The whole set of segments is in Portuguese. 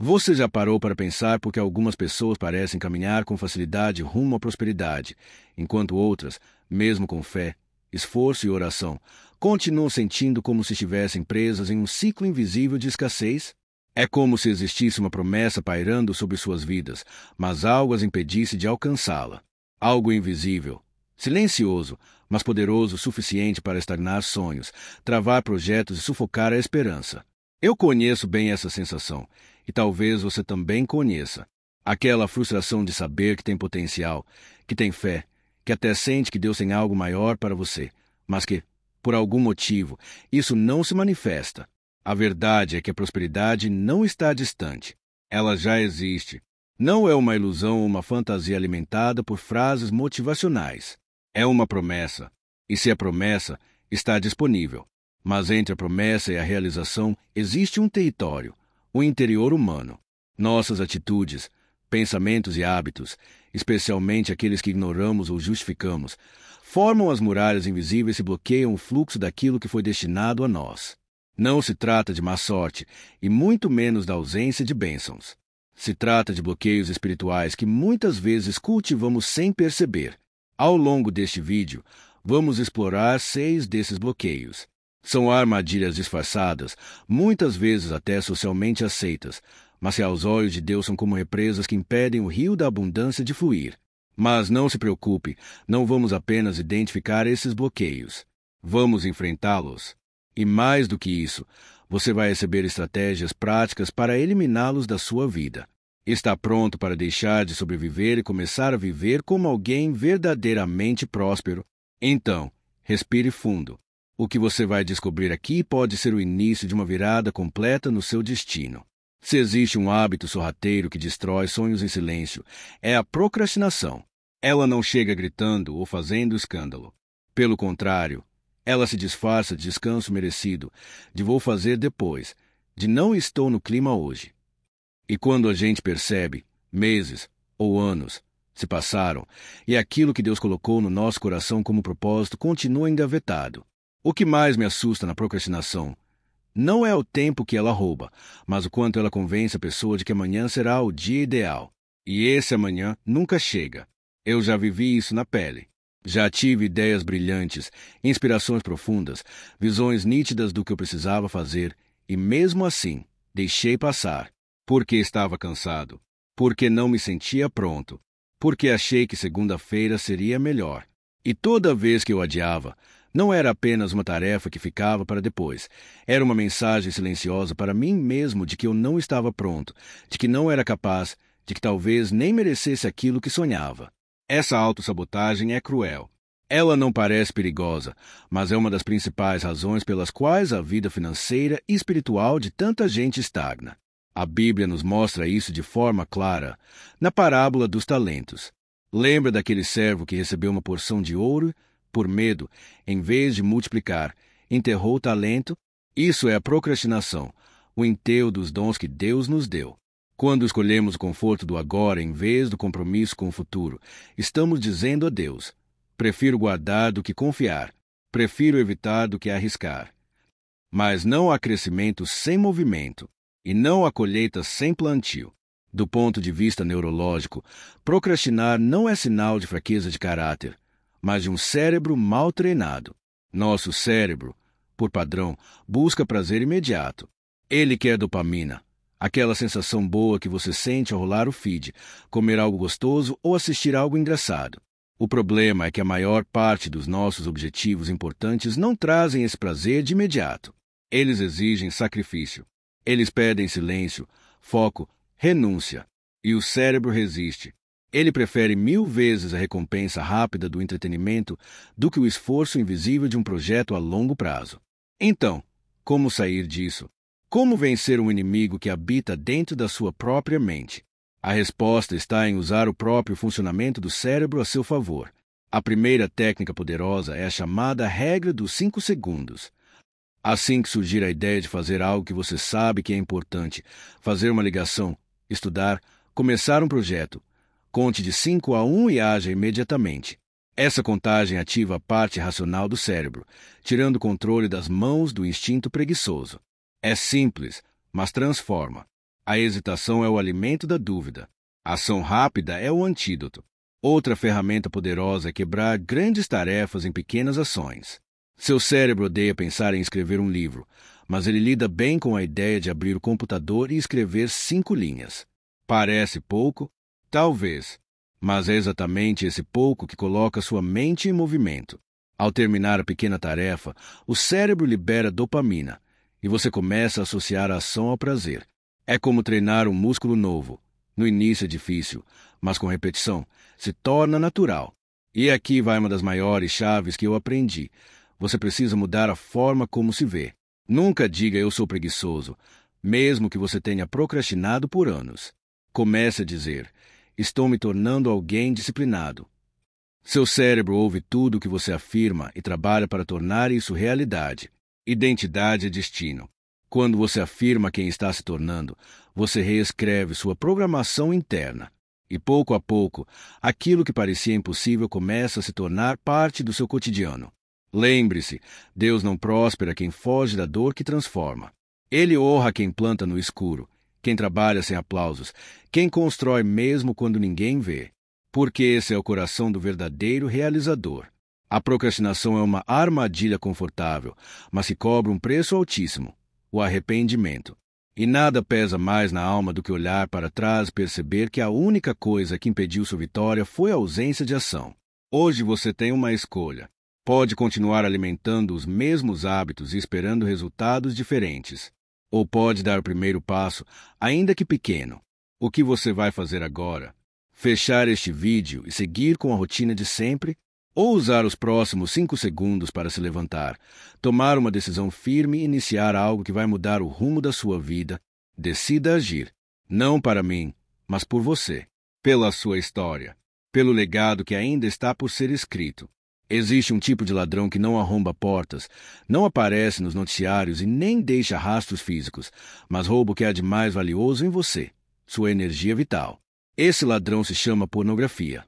Você já parou para pensar por que algumas pessoas parecem caminhar com facilidade rumo à prosperidade, enquanto outras, mesmo com fé, esforço e oração, continuam sentindo como se estivessem presas em um ciclo invisível de escassez? É como se existisse uma promessa pairando sobre suas vidas, mas algo as impedisse de alcançá-la. Algo invisível, silencioso, mas poderoso o suficiente para estagnar sonhos, travar projetos e sufocar a esperança. Eu conheço bem essa sensação, e talvez você também conheça. Aquela frustração de saber que tem potencial, que tem fé, que até sente que Deus tem algo maior para você, mas que, por algum motivo, isso não se manifesta. A verdade é que a prosperidade não está distante. Ela já existe. Não é uma ilusão ou uma fantasia alimentada por frases motivacionais. É uma promessa. E se a promessa está disponível. Mas entre a promessa e a realização existe um território, o interior humano. Nossas atitudes, pensamentos e hábitos, especialmente aqueles que ignoramos ou justificamos, formam as muralhas invisíveis e bloqueiam o fluxo daquilo que foi destinado a nós. Não se trata de má sorte, e muito menos da ausência de bênçãos. Se trata de bloqueios espirituais que muitas vezes cultivamos sem perceber. Ao longo deste vídeo, vamos explorar 6 desses bloqueios. São armadilhas disfarçadas, muitas vezes até socialmente aceitas, mas que aos olhos de Deus são como represas que impedem o rio da abundância de fluir. Mas não se preocupe, não vamos apenas identificar esses bloqueios. Vamos enfrentá-los. E mais do que isso, você vai receber estratégias práticas para eliminá-los da sua vida. Está pronto para deixar de sobreviver e começar a viver como alguém verdadeiramente próspero? Então, respire fundo. O que você vai descobrir aqui pode ser o início de uma virada completa no seu destino. Se existe um hábito sorrateiro que destrói sonhos em silêncio, é a procrastinação. Ela não chega gritando ou fazendo escândalo. Pelo contrário, ela se disfarça de descanso merecido, de vou fazer depois, de não estou no clima hoje. E quando a gente percebe, meses ou anos se passaram, e aquilo que Deus colocou no nosso coração como propósito continua engavetado. O que mais me assusta na procrastinação não é o tempo que ela rouba, mas o quanto ela convence a pessoa de que amanhã será o dia ideal. E esse amanhã nunca chega. Eu já vivi isso na pele. Já tive ideias brilhantes, inspirações profundas, visões nítidas do que eu precisava fazer, e mesmo assim, deixei passar. Porque estava cansado. Porque não me sentia pronto. Porque achei que segunda-feira seria melhor. E toda vez que eu adiava, não era apenas uma tarefa que ficava para depois. Era uma mensagem silenciosa para mim mesmo de que eu não estava pronto, de que não era capaz, de que talvez nem merecesse aquilo que sonhava. Essa autossabotagem é cruel. Ela não parece perigosa, mas é uma das principais razões pelas quais a vida financeira e espiritual de tanta gente estagna. A Bíblia nos mostra isso de forma clara, na parábola dos talentos. Lembra daquele servo que recebeu uma porção de ouro? Por medo, em vez de multiplicar, enterrou o talento? Isso é a procrastinação, o enterro dos dons que Deus nos deu. Quando escolhemos o conforto do agora em vez do compromisso com o futuro, estamos dizendo a Deus: prefiro guardar do que confiar, prefiro evitar do que arriscar. Mas não há crescimento sem movimento, e não há colheita sem plantio. Do ponto de vista neurológico, procrastinar não é sinal de fraqueza de caráter, mas de um cérebro mal treinado. Nosso cérebro, por padrão, busca prazer imediato. Ele quer dopamina, aquela sensação boa que você sente ao rolar o feed, comer algo gostoso ou assistir algo engraçado. O problema é que a maior parte dos nossos objetivos importantes não trazem esse prazer de imediato. Eles exigem sacrifício. Eles pedem silêncio, foco, renúncia. E o cérebro resiste. Ele prefere 1000 vezes a recompensa rápida do entretenimento do que o esforço invisível de um projeto a longo prazo. Então, como sair disso? Como vencer um inimigo que habita dentro da sua própria mente? A resposta está em usar o próprio funcionamento do cérebro a seu favor. A primeira técnica poderosa é a chamada regra dos 5 segundos. Assim que surgir a ideia de fazer algo que você sabe que é importante, fazer uma ligação, estudar, começar um projeto, conte de 5 a 1 e haja imediatamente. Essa contagem ativa a parte racional do cérebro, tirando o controle das mãos do instinto preguiçoso. É simples, mas transforma. A hesitação é o alimento da dúvida. A ação rápida é o antídoto. Outra ferramenta poderosa é quebrar grandes tarefas em pequenas ações. Seu cérebro odeia pensar em escrever um livro, mas ele lida bem com a ideia de abrir o computador e escrever 5 linhas. Parece pouco? Talvez. Mas é exatamente esse pouco que coloca sua mente em movimento. Ao terminar a pequena tarefa, o cérebro libera dopamina e você começa a associar a ação ao prazer. É como treinar um músculo novo. No início é difícil, mas com repetição se torna natural. E aqui vai uma das maiores chaves que eu aprendi. Você precisa mudar a forma como se vê. Nunca diga eu sou preguiçoso, mesmo que você tenha procrastinado por anos. Comece a dizer, estou me tornando alguém disciplinado. Seu cérebro ouve tudo o que você afirma e trabalha para tornar isso realidade. Identidade é destino. Quando você afirma quem está se tornando, você reescreve sua programação interna. E pouco a pouco, aquilo que parecia impossível começa a se tornar parte do seu cotidiano. Lembre-se, Deus não próspera quem foge da dor que transforma. Ele honra quem planta no escuro, quem trabalha sem aplausos, quem constrói mesmo quando ninguém vê. Porque esse é o coração do verdadeiro realizador. A procrastinação é uma armadilha confortável, mas que cobra um preço altíssimo. O arrependimento. E nada pesa mais na alma do que olhar para trás e perceber que a única coisa que impediu sua vitória foi a ausência de ação. Hoje você tem uma escolha. Pode continuar alimentando os mesmos hábitos e esperando resultados diferentes. Ou pode dar o primeiro passo, ainda que pequeno. O que você vai fazer agora? Fechar este vídeo e seguir com a rotina de sempre? Ou usar os próximos 5 segundos para se levantar, tomar uma decisão firme e iniciar algo que vai mudar o rumo da sua vida? Decida agir. Não para mim, mas por você. Pela sua história. Pelo legado que ainda está por ser escrito. Existe um tipo de ladrão que não arromba portas, não aparece nos noticiários e nem deixa rastros físicos, mas rouba o que há de mais valioso em você, sua energia vital. Esse ladrão se chama pornografia.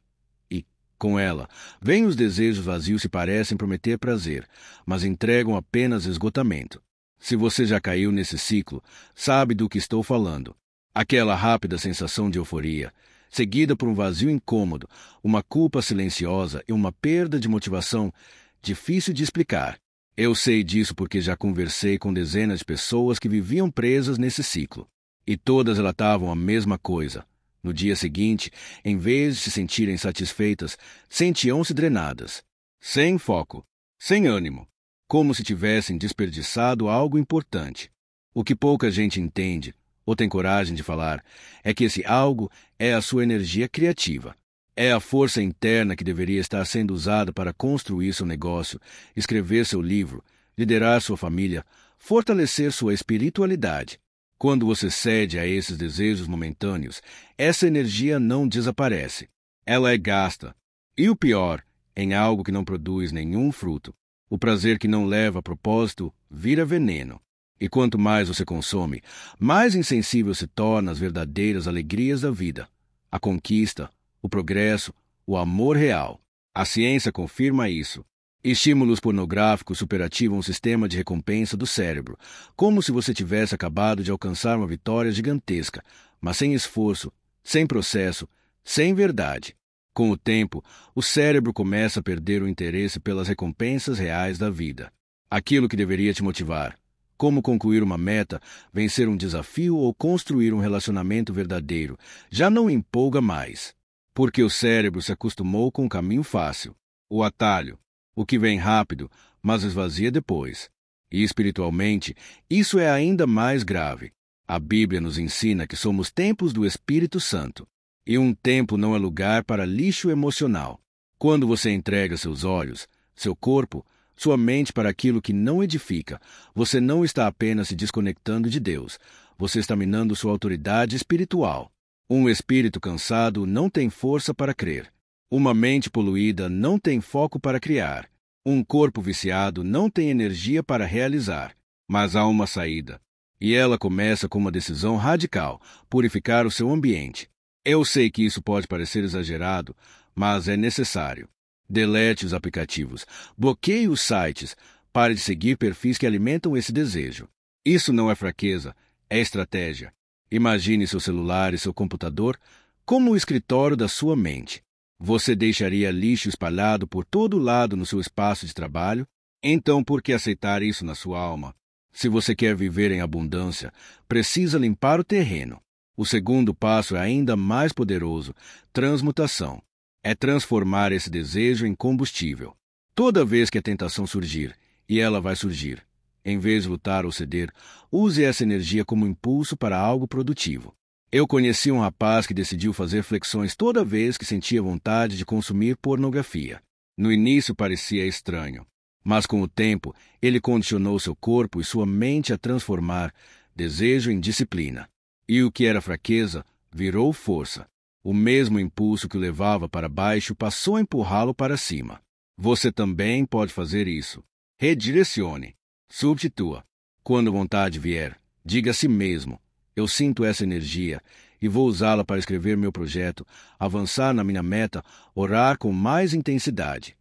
Com ela, vêm os desejos vazios que parecem prometer prazer, mas entregam apenas esgotamento. Se você já caiu nesse ciclo, sabe do que estou falando. Aquela rápida sensação de euforia, seguida por um vazio incômodo, uma culpa silenciosa e uma perda de motivação difícil de explicar. Eu sei disso porque já conversei com dezenas de pessoas que viviam presas nesse ciclo. E todas relatavam a mesma coisa. No dia seguinte, em vez de se sentirem satisfeitas, sentiam-se drenadas, sem foco, sem ânimo, como se tivessem desperdiçado algo importante. O que pouca gente entende, ou tem coragem de falar, é que esse algo é a sua energia criativa. É a força interna que deveria estar sendo usada para construir seu negócio, escrever seu livro, liderar sua família, fortalecer sua espiritualidade. Quando você cede a esses desejos momentâneos, essa energia não desaparece. Ela é gasta. E o pior, em algo que não produz nenhum fruto. O prazer que não leva a propósito vira veneno. E quanto mais você consome, mais insensível se torna às verdadeiras alegrias da vida. A conquista, o progresso, o amor real. A ciência confirma isso. Estímulos pornográficos superativam o sistema de recompensa do cérebro, como se você tivesse acabado de alcançar uma vitória gigantesca, mas sem esforço, sem processo, sem verdade. Com o tempo, o cérebro começa a perder o interesse pelas recompensas reais da vida. Aquilo que deveria te motivar. Como concluir uma meta, vencer um desafio ou construir um relacionamento verdadeiro, já não empolga mais. Porque o cérebro se acostumou com o caminho fácil, o atalho. O que vem rápido, mas esvazia depois. E espiritualmente, isso é ainda mais grave. A Bíblia nos ensina que somos templos do Espírito Santo. E um templo não é lugar para lixo emocional. Quando você entrega seus olhos, seu corpo, sua mente para aquilo que não edifica, você não está apenas se desconectando de Deus, você está minando sua autoridade espiritual. Um espírito cansado não tem força para crer. Uma mente poluída não tem foco para criar. Um corpo viciado não tem energia para realizar. Mas há uma saída. E ela começa com uma decisão radical: purificar o seu ambiente. Eu sei que isso pode parecer exagerado, mas é necessário. Delete os aplicativos. Bloqueie os sites. Pare de seguir perfis que alimentam esse desejo. Isso não é fraqueza, é estratégia. Imagine seu celular e seu computador como o escritório da sua mente. Você deixaria lixo espalhado por todo lado no seu espaço de trabalho? Então, por que aceitar isso na sua alma? Se você quer viver em abundância, precisa limpar o terreno. O segundo passo é ainda mais poderoso: transmutação. É transformar esse desejo em combustível. Toda vez que a tentação surgir, e ela vai surgir, em vez de lutar ou ceder, use essa energia como impulso para algo produtivo. Eu conheci um rapaz que decidiu fazer flexões toda vez que sentia vontade de consumir pornografia. No início parecia estranho, mas com o tempo ele condicionou seu corpo e sua mente a transformar desejo em disciplina. E o que era fraqueza virou força. O mesmo impulso que o levava para baixo passou a empurrá-lo para cima. Você também pode fazer isso. Redirecione. Substitua. Quando vontade vier, diga a si mesmo: eu sinto essa energia e vou usá-la para escrever meu projeto, avançar na minha meta, orar com mais intensidade.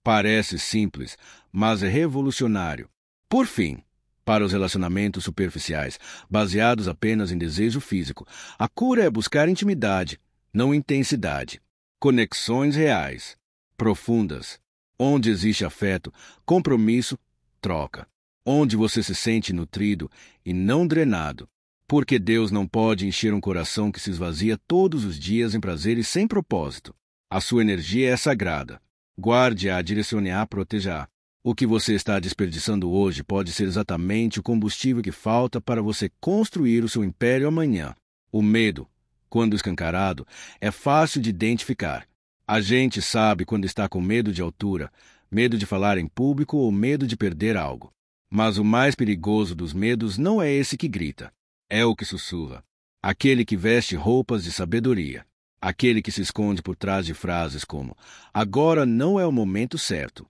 Parece simples, mas é revolucionário. Por fim, para os relacionamentos superficiais, baseados apenas em desejo físico, a cura é buscar intimidade, não intensidade. Conexões reais, profundas. Onde existe afeto, compromisso, troca. Onde você se sente nutrido e não drenado. Porque Deus não pode encher um coração que se esvazia todos os dias em prazeres sem propósito. A sua energia é sagrada. Guarde-a, direcione-a, proteja-a. O que você está desperdiçando hoje pode ser exatamente o combustível que falta para você construir o seu império amanhã. O medo, quando escancarado, é fácil de identificar. A gente sabe quando está com medo de altura, medo de falar em público ou medo de perder algo. Mas o mais perigoso dos medos não é esse que grita. É o que sussurra. Aquele que veste roupas de sabedoria. Aquele que se esconde por trás de frases como: agora não é o momento certo.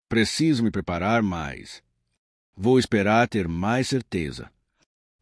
Preciso me preparar mais. Vou esperar ter mais certeza.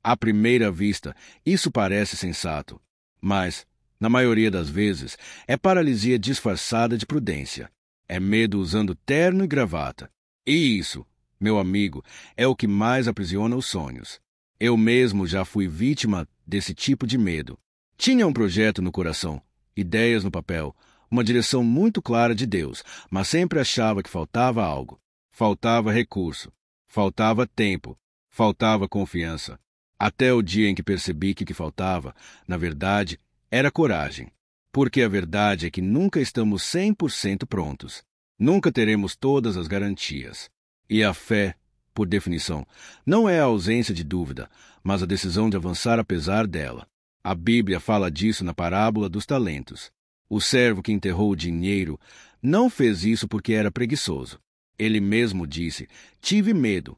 À primeira vista, isso parece sensato. Mas, na maioria das vezes, é paralisia disfarçada de prudência. É medo usando terno e gravata. E isso, meu amigo, é o que mais aprisiona os sonhos. Eu mesmo já fui vítima desse tipo de medo. Tinha um projeto no coração, ideias no papel, uma direção muito clara de Deus, mas sempre achava que faltava algo. Faltava recurso, faltava tempo, faltava confiança. Até o dia em que percebi que o que faltava, na verdade, era coragem. Porque a verdade é que nunca estamos 100% prontos. Nunca teremos todas as garantias. E a fé, por definição, não é a ausência de dúvida, mas a decisão de avançar apesar dela. A Bíblia fala disso na parábola dos talentos. O servo que enterrou o dinheiro não fez isso porque era preguiçoso. Ele mesmo disse: tive medo.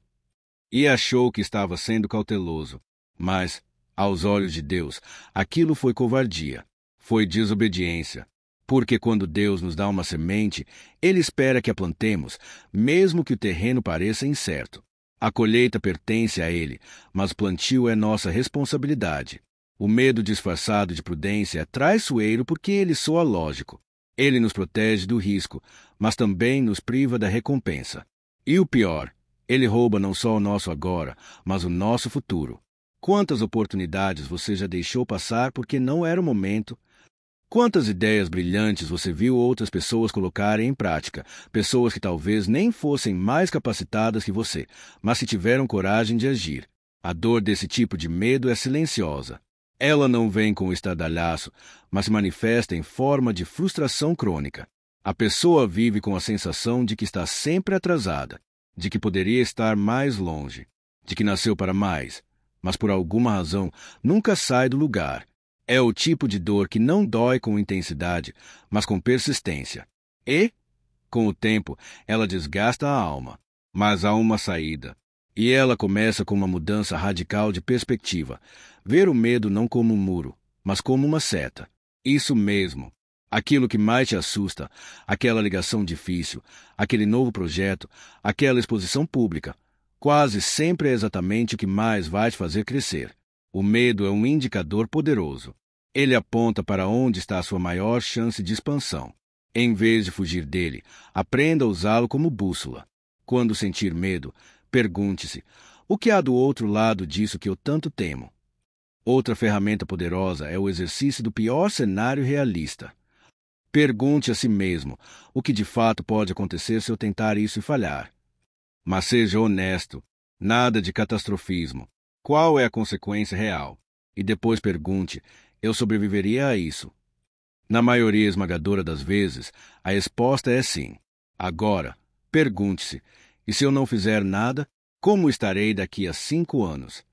E achou que estava sendo cauteloso. Mas, aos olhos de Deus, aquilo foi covardia. Foi desobediência. Porque quando Deus nos dá uma semente, Ele espera que a plantemos, mesmo que o terreno pareça incerto. A colheita pertence a Ele, mas o plantio é nossa responsabilidade. O medo disfarçado de prudência é traiçoeiro porque ele soa lógico. Ele nos protege do risco, mas também nos priva da recompensa. E o pior, ele rouba não só o nosso agora, mas o nosso futuro. Quantas oportunidades você já deixou passar porque não era o momento? Quantas ideias brilhantes você viu outras pessoas colocarem em prática, pessoas que talvez nem fossem mais capacitadas que você, mas que tiveram coragem de agir. A dor desse tipo de medo é silenciosa. Ela não vem com o estardalhaço, mas se manifesta em forma de frustração crônica. A pessoa vive com a sensação de que está sempre atrasada, de que poderia estar mais longe, de que nasceu para mais, mas por alguma razão nunca sai do lugar. É o tipo de dor que não dói com intensidade, mas com persistência. E, com o tempo, ela desgasta a alma. Mas há uma saída. E ela começa com uma mudança radical de perspectiva. Ver o medo não como um muro, mas como uma seta. Isso mesmo. Aquilo que mais te assusta, aquela ligação difícil, aquele novo projeto, aquela exposição pública, quase sempre é exatamente o que mais vai te fazer crescer. O medo é um indicador poderoso. Ele aponta para onde está a sua maior chance de expansão. Em vez de fugir dele, aprenda a usá-lo como bússola. Quando sentir medo, pergunte-se: o que há do outro lado disso que eu tanto temo? Outra ferramenta poderosa é o exercício do pior cenário realista. Pergunte a si mesmo o que de fato pode acontecer se eu tentar isso e falhar. Mas seja honesto, nada de catastrofismo. Qual é a consequência real? E depois pergunte: eu sobreviveria a isso? Na maioria esmagadora das vezes, a resposta é sim. Agora, pergunte-se: e se eu não fizer nada, como estarei daqui a 5 anos?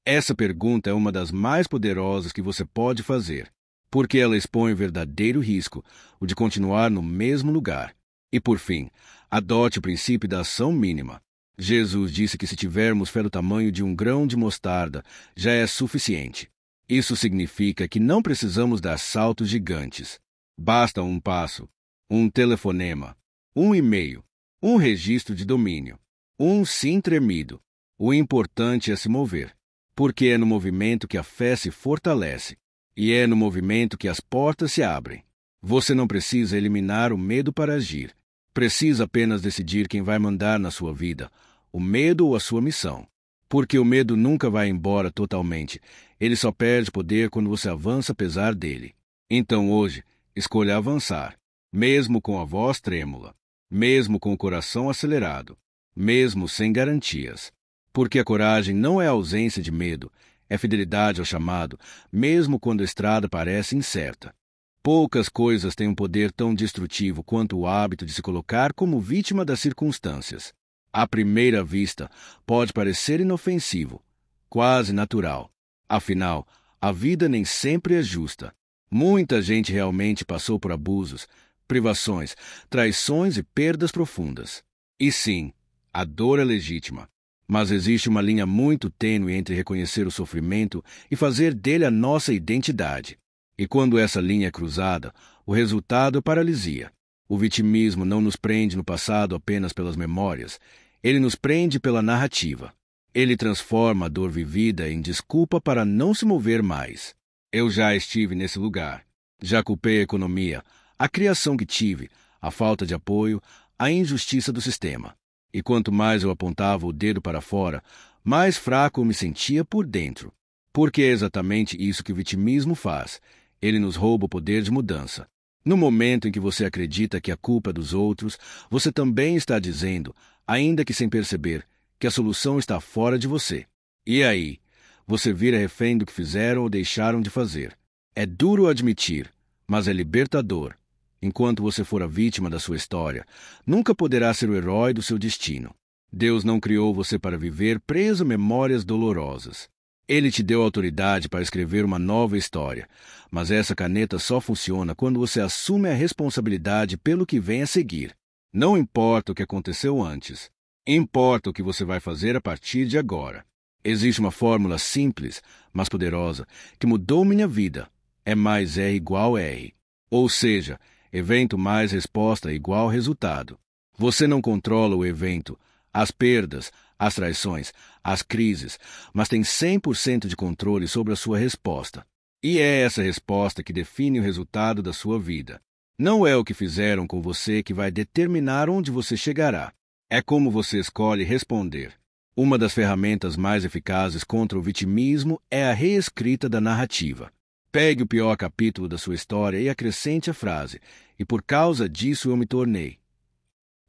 Essa pergunta é uma das mais poderosas que você pode fazer, porque ela expõe o verdadeiro risco, o de continuar no mesmo lugar. E por fim, adote o princípio da ação mínima. Jesus disse que se tivermos fé do tamanho de um grão de mostarda, já é suficiente. Isso significa que não precisamos dar saltos gigantes. Basta um passo, um telefonema, um e-mail, um registro de domínio, um sim tremido. O importante é se mover, porque é no movimento que a fé se fortalece, e é no movimento que as portas se abrem. Você não precisa eliminar o medo para agir. Precisa apenas decidir quem vai mandar na sua vida, o medo ou a sua missão. Porque o medo nunca vai embora totalmente. Ele só perde poder quando você avança apesar dele. Então hoje, escolha avançar, mesmo com a voz trêmula, mesmo com o coração acelerado, mesmo sem garantias. Porque a coragem não é ausência de medo, é fidelidade ao chamado, mesmo quando a estrada parece incerta. Poucas coisas têm um poder tão destrutivo quanto o hábito de se colocar como vítima das circunstâncias. À primeira vista, pode parecer inofensivo, quase natural. Afinal, a vida nem sempre é justa. Muita gente realmente passou por abusos, privações, traições e perdas profundas. E sim, a dor é legítima. Mas existe uma linha muito tênue entre reconhecer o sofrimento e fazer dele a nossa identidade. E quando essa linha é cruzada, o resultado é paralisia. O vitimismo não nos prende no passado apenas pelas memórias, ele nos prende pela narrativa. Ele transforma a dor vivida em desculpa para não se mover mais. Eu já estive nesse lugar. Já culpei a economia, a criação que tive, a falta de apoio, a injustiça do sistema. E quanto mais eu apontava o dedo para fora, mais fraco eu me sentia por dentro. Porque é exatamente isso que o vitimismo faz. Ele nos rouba o poder de mudança. No momento em que você acredita que a culpa é dos outros, você também está dizendo, ainda que sem perceber, que a solução está fora de você. E aí, você vira refém do que fizeram ou deixaram de fazer. É duro admitir, mas é libertador. Enquanto você for a vítima da sua história, nunca poderá ser o herói do seu destino. Deus não criou você para viver preso a memórias dolorosas. Ele te deu autoridade para escrever uma nova história, mas essa caneta só funciona quando você assume a responsabilidade pelo que vem a seguir. Não importa o que aconteceu antes, importa o que você vai fazer a partir de agora. Existe uma fórmula simples, mas poderosa, que mudou minha vida. É mais R igual R. Ou seja, evento mais resposta igual resultado. Você não controla o evento, as perdas, as traições, as crises, mas tem 100% de controle sobre a sua resposta. E é essa resposta que define o resultado da sua vida. Não é o que fizeram com você que vai determinar onde você chegará. É como você escolhe responder. Uma das ferramentas mais eficazes contra o vitimismo é a reescrita da narrativa. Pegue o pior capítulo da sua história e acrescente a frase: "E por causa disso eu me tornei."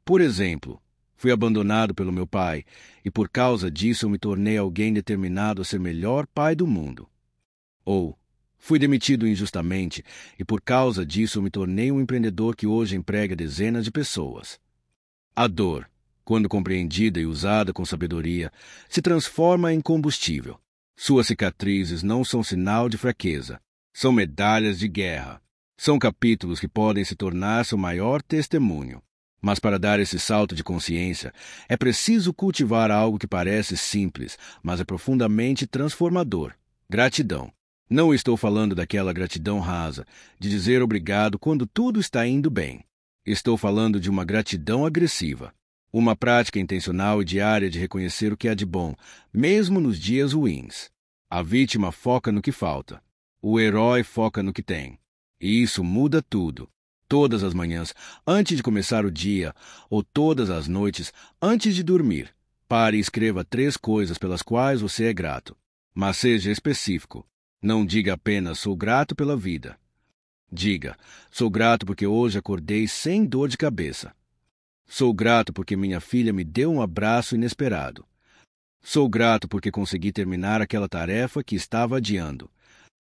Por exemplo, fui abandonado pelo meu pai, e por causa disso eu me tornei alguém determinado a ser o melhor pai do mundo. Ou, fui demitido injustamente, e por causa disso eu me tornei um empreendedor que hoje emprega dezenas de pessoas. A dor, quando compreendida e usada com sabedoria, se transforma em combustível. Suas cicatrizes não são sinal de fraqueza, são medalhas de guerra. São capítulos que podem se tornar seu maior testemunho. Mas para dar esse salto de consciência, é preciso cultivar algo que parece simples, mas é profundamente transformador: gratidão. Não estou falando daquela gratidão rasa, de dizer obrigado quando tudo está indo bem. Estou falando de uma gratidão agressiva. Uma prática intencional e diária de reconhecer o que há de bom, mesmo nos dias ruins. A vítima foca no que falta. O herói foca no que tem. E isso muda tudo. Todas as manhãs, antes de começar o dia, ou todas as noites, antes de dormir, pare e escreva 3 coisas pelas quais você é grato. Mas seja específico. Não diga apenas sou grato pela vida. Diga, sou grato porque hoje acordei sem dor de cabeça. Sou grato porque minha filha me deu um abraço inesperado. Sou grato porque consegui terminar aquela tarefa que estava adiando.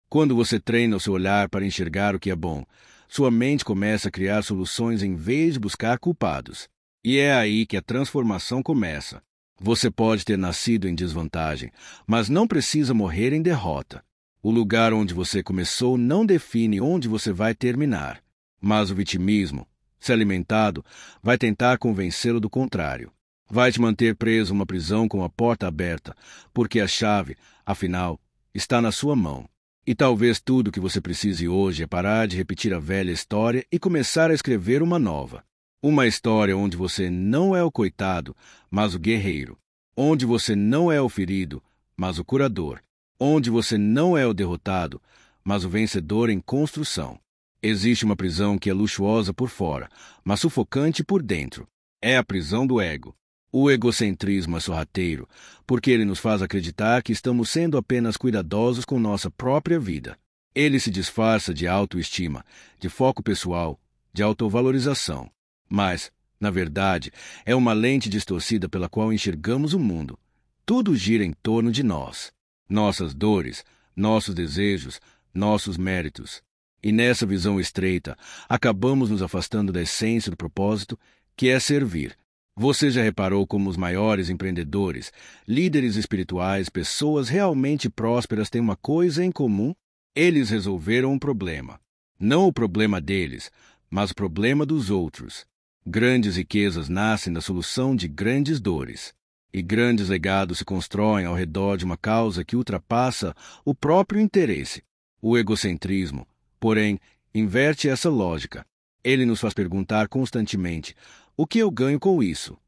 Quando você treina o seu olhar para enxergar o que é bom, sua mente começa a criar soluções em vez de buscar culpados. E é aí que a transformação começa. Você pode ter nascido em desvantagem, mas não precisa morrer em derrota. O lugar onde você começou não define onde você vai terminar. Mas o vitimismo, se alimentado, vai tentar convencê-lo do contrário. Vai te manter preso a uma prisão com a porta aberta, porque a chave, afinal, está na sua mão. E talvez tudo o que você precise hoje é parar de repetir a velha história e começar a escrever uma nova. Uma história onde você não é o coitado, mas o guerreiro. Onde você não é o ferido, mas o curador. Onde você não é o derrotado, mas o vencedor em construção. Existe uma prisão que é luxuosa por fora, mas sufocante por dentro. É a prisão do ego. O egocentrismo é sorrateiro, porque ele nos faz acreditar que estamos sendo apenas cuidadosos com nossa própria vida. Ele se disfarça de autoestima, de foco pessoal, de autovalorização. Mas, na verdade, é uma lente distorcida pela qual enxergamos o mundo. Tudo gira em torno de nós. Nossas dores, nossos desejos, nossos méritos. E nessa visão estreita, acabamos nos afastando da essência do propósito, que é servir. Você já reparou como os maiores empreendedores, líderes espirituais, pessoas realmente prósperas têm uma coisa em comum? Eles resolveram um problema. Não o problema deles, mas o problema dos outros. Grandes riquezas nascem da solução de grandes dores. E grandes legados se constroem ao redor de uma causa que ultrapassa o próprio interesse. O egocentrismo, porém, inverte essa lógica. Ele nos faz perguntar constantemente: o que eu ganho com isso?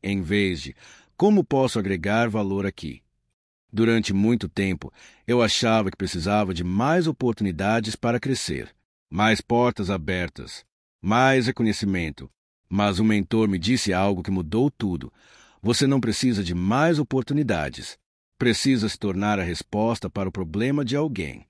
Em vez de como posso agregar valor aqui? Durante muito tempo, eu achava que precisava de mais oportunidades para crescer, mais portas abertas, mais reconhecimento. Mas um mentor me disse algo que mudou tudo. Você não precisa de mais oportunidades. Precisa se tornar a resposta para o problema de alguém.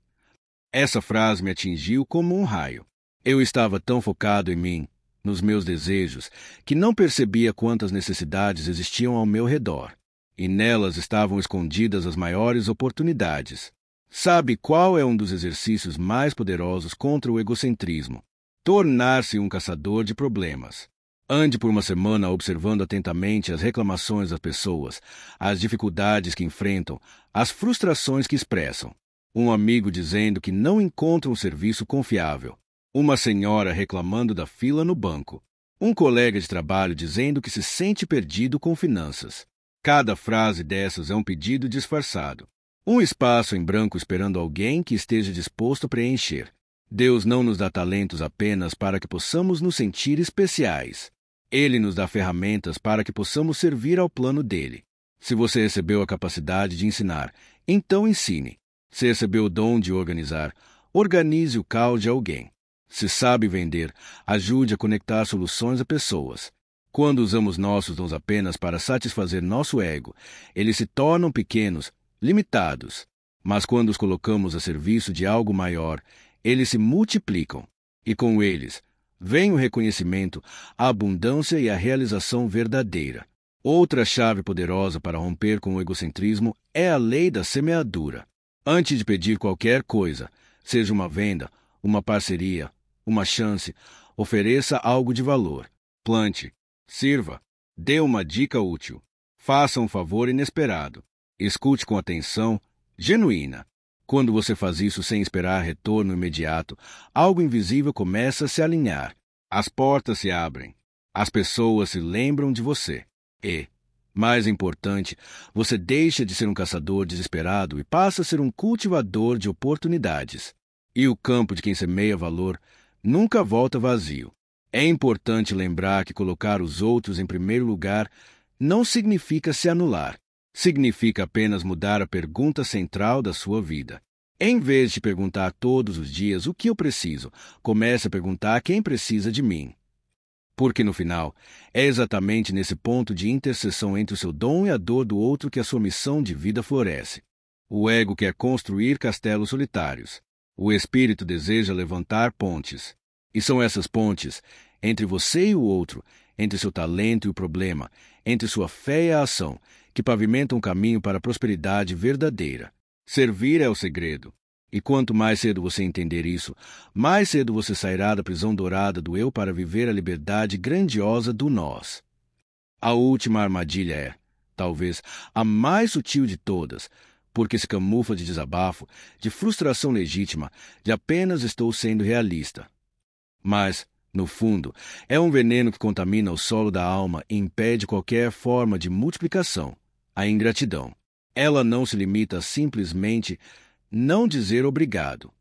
Essa frase me atingiu como um raio. Eu estava tão focado em mim, nos meus desejos, que não percebia quantas necessidades existiam ao meu redor. E nelas estavam escondidas as maiores oportunidades. Sabe qual é um dos exercícios mais poderosos contra o egocentrismo? Tornar-se um caçador de problemas. Ande por uma semana observando atentamente as reclamações das pessoas, as dificuldades que enfrentam, as frustrações que expressam. Um amigo dizendo que não encontra um serviço confiável. Uma senhora reclamando da fila no banco. Um colega de trabalho dizendo que se sente perdido com finanças. Cada frase dessas é um pedido disfarçado. Um espaço em branco esperando alguém que esteja disposto a preencher. Deus não nos dá talentos apenas para que possamos nos sentir especiais. Ele nos dá ferramentas para que possamos servir ao plano dele. Se você recebeu a capacidade de ensinar, então ensine. Se recebeu o dom de organizar, organize o caos de alguém. Se sabe vender, ajude a conectar soluções a pessoas. Quando usamos nossos dons apenas para satisfazer nosso ego, eles se tornam pequenos, limitados. Mas quando os colocamos a serviço de algo maior, eles se multiplicam. E com eles, vem o reconhecimento, a abundância e a realização verdadeira. Outra chave poderosa para romper com o egocentrismo é a lei da semeadura. Antes de pedir qualquer coisa, seja uma venda, uma parceria, uma chance, ofereça algo de valor. Plante, sirva, dê uma dica útil, faça um favor inesperado, escute com atenção genuína. Quando você faz isso sem esperar retorno imediato, algo invisível começa a se alinhar. As portas se abrem. As pessoas se lembram de você. E, mais importante, você deixa de ser um caçador desesperado e passa a ser um cultivador de oportunidades. E o campo de quem semeia valor nunca volta vazio. É importante lembrar que colocar os outros em primeiro lugar não significa se anular. Significa apenas mudar a pergunta central da sua vida. Em vez de perguntar todos os dias o que eu preciso, comece a perguntar quem precisa de mim. Porque no final, é exatamente nesse ponto de interseção entre o seu dom e a dor do outro que a sua missão de vida floresce. O ego quer construir castelos solitários. O espírito deseja levantar pontes. E são essas pontes, entre você e o outro, entre seu talento e o problema, entre sua fé e a ação, que pavimentam um caminho para a prosperidade verdadeira. Servir é o segredo. E quanto mais cedo você entender isso, mais cedo você sairá da prisão dourada do eu para viver a liberdade grandiosa do nós. A última armadilha é, talvez, a mais sutil de todas, porque se camufla de desabafo, de frustração legítima, de apenas estou sendo realista. Mas, no fundo, é um veneno que contamina o solo da alma e impede qualquer forma de multiplicação, a ingratidão. Ela não se limita a simplesmente não dizer obrigado.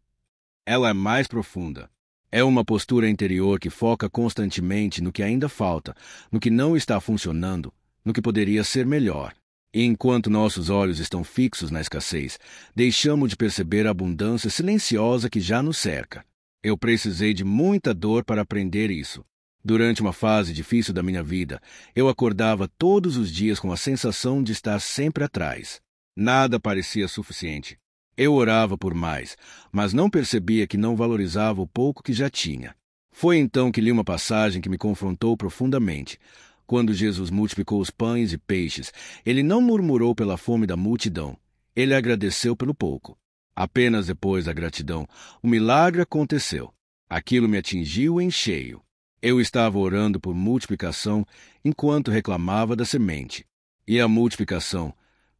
Ela é mais profunda. É uma postura interior que foca constantemente no que ainda falta, no que não está funcionando, no que poderia ser melhor. E enquanto nossos olhos estão fixos na escassez, deixamos de perceber a abundância silenciosa que já nos cerca. Eu precisei de muita dor para aprender isso. Durante uma fase difícil da minha vida, eu acordava todos os dias com a sensação de estar sempre atrás. Nada parecia suficiente. Eu orava por mais, mas não percebia que não valorizava o pouco que já tinha. Foi então que li uma passagem que me confrontou profundamente. Quando Jesus multiplicou os pães e peixes, ele não murmurou pela fome da multidão. Ele agradeceu pelo pouco. Apenas depois da gratidão, o milagre aconteceu. Aquilo me atingiu em cheio. Eu estava orando por multiplicação enquanto reclamava da semente. E a multiplicação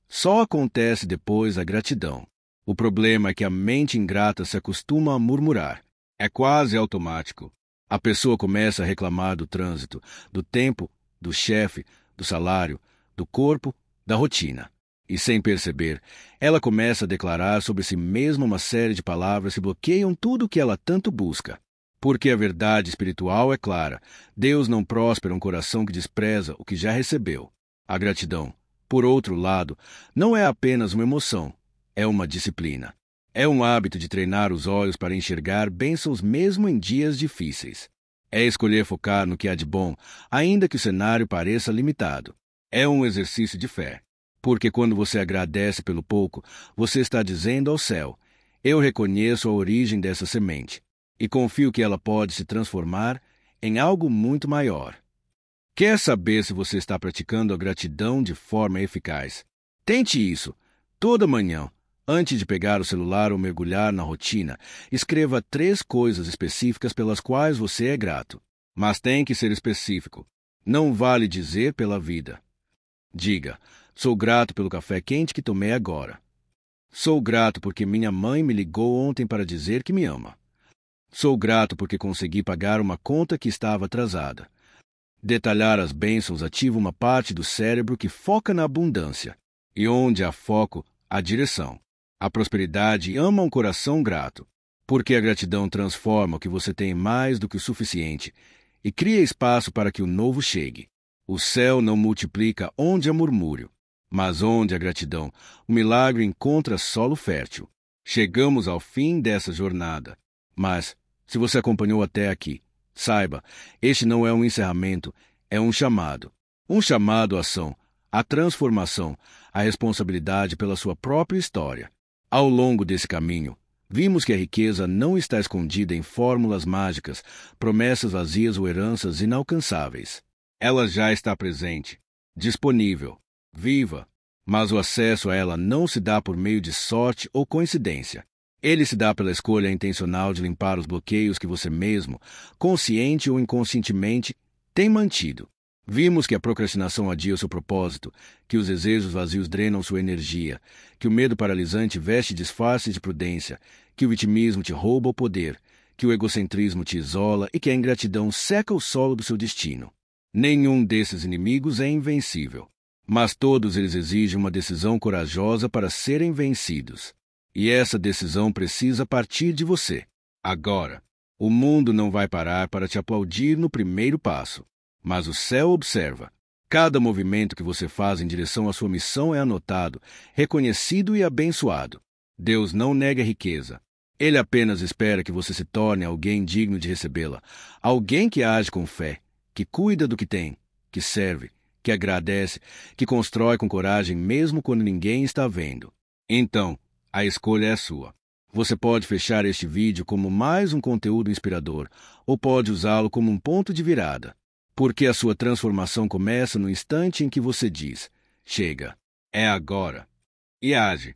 só acontece depois da gratidão. O problema é que a mente ingrata se acostuma a murmurar. É quase automático. A pessoa começa a reclamar do trânsito, do tempo, do chefe, do salário, do corpo, da rotina. E sem perceber, ela começa a declarar sobre si mesma uma série de palavras que bloqueiam tudo o que ela tanto busca. Porque a verdade espiritual é clara. Deus não próspera um coração que despreza o que já recebeu. A gratidão, por outro lado, não é apenas uma emoção, é uma disciplina. É um hábito de treinar os olhos para enxergar bênçãos mesmo em dias difíceis. É escolher focar no que há de bom, ainda que o cenário pareça limitado. É um exercício de fé. Porque quando você agradece pelo pouco, você está dizendo ao céu: eu reconheço a origem dessa semente e confio que ela pode se transformar em algo muito maior. Quer saber se você está praticando a gratidão de forma eficaz? Tente isso. Toda manhã, antes de pegar o celular ou mergulhar na rotina, escreva 3 coisas específicas pelas quais você é grato. Mas tem que ser específico. Não vale dizer pela vida. Diga: sou grato pelo café quente que tomei agora. Sou grato porque minha mãe me ligou ontem para dizer que me ama. Sou grato porque consegui pagar uma conta que estava atrasada. Detalhar as bênçãos ativa uma parte do cérebro que foca na abundância. E onde há foco, há direção. A prosperidade ama um coração grato, porque a gratidão transforma o que você tem mais do que o suficiente e cria espaço para que o novo chegue. O céu não multiplica onde há murmúrio, mas onde há gratidão, o milagre encontra solo fértil. Chegamos ao fim dessa jornada. Mas, se você acompanhou até aqui, saiba, este não é um encerramento, é um chamado. Um chamado à ação, à transformação, à responsabilidade pela sua própria história. Ao longo desse caminho, vimos que a riqueza não está escondida em fórmulas mágicas, promessas vazias ou heranças inalcançáveis. Ela já está presente, disponível, viva, mas o acesso a ela não se dá por meio de sorte ou coincidência. Ele se dá pela escolha intencional de limpar os bloqueios que você mesmo, consciente ou inconscientemente, tem mantido. Vimos que a procrastinação adia o seu propósito, que os desejos vazios drenam sua energia, que o medo paralisante veste disfarce de prudência, que o vitimismo te rouba o poder, que o egocentrismo te isola e que a ingratidão seca o solo do seu destino. Nenhum desses inimigos é invencível, mas todos eles exigem uma decisão corajosa para serem vencidos. E essa decisão precisa partir de você. Agora, o mundo não vai parar para te aplaudir no primeiro passo, mas o céu observa. Cada movimento que você faz em direção à sua missão é anotado, reconhecido e abençoado. Deus não nega riqueza. Ele apenas espera que você se torne alguém digno de recebê-la, alguém que age com fé, que cuida do que tem, que serve, que agradece, que constrói com coragem mesmo quando ninguém está vendo. Então, a escolha é sua. Você pode fechar este vídeo como mais um conteúdo inspirador, ou pode usá-lo como um ponto de virada. Porque a sua transformação começa no instante em que você diz: chega, é agora. E age.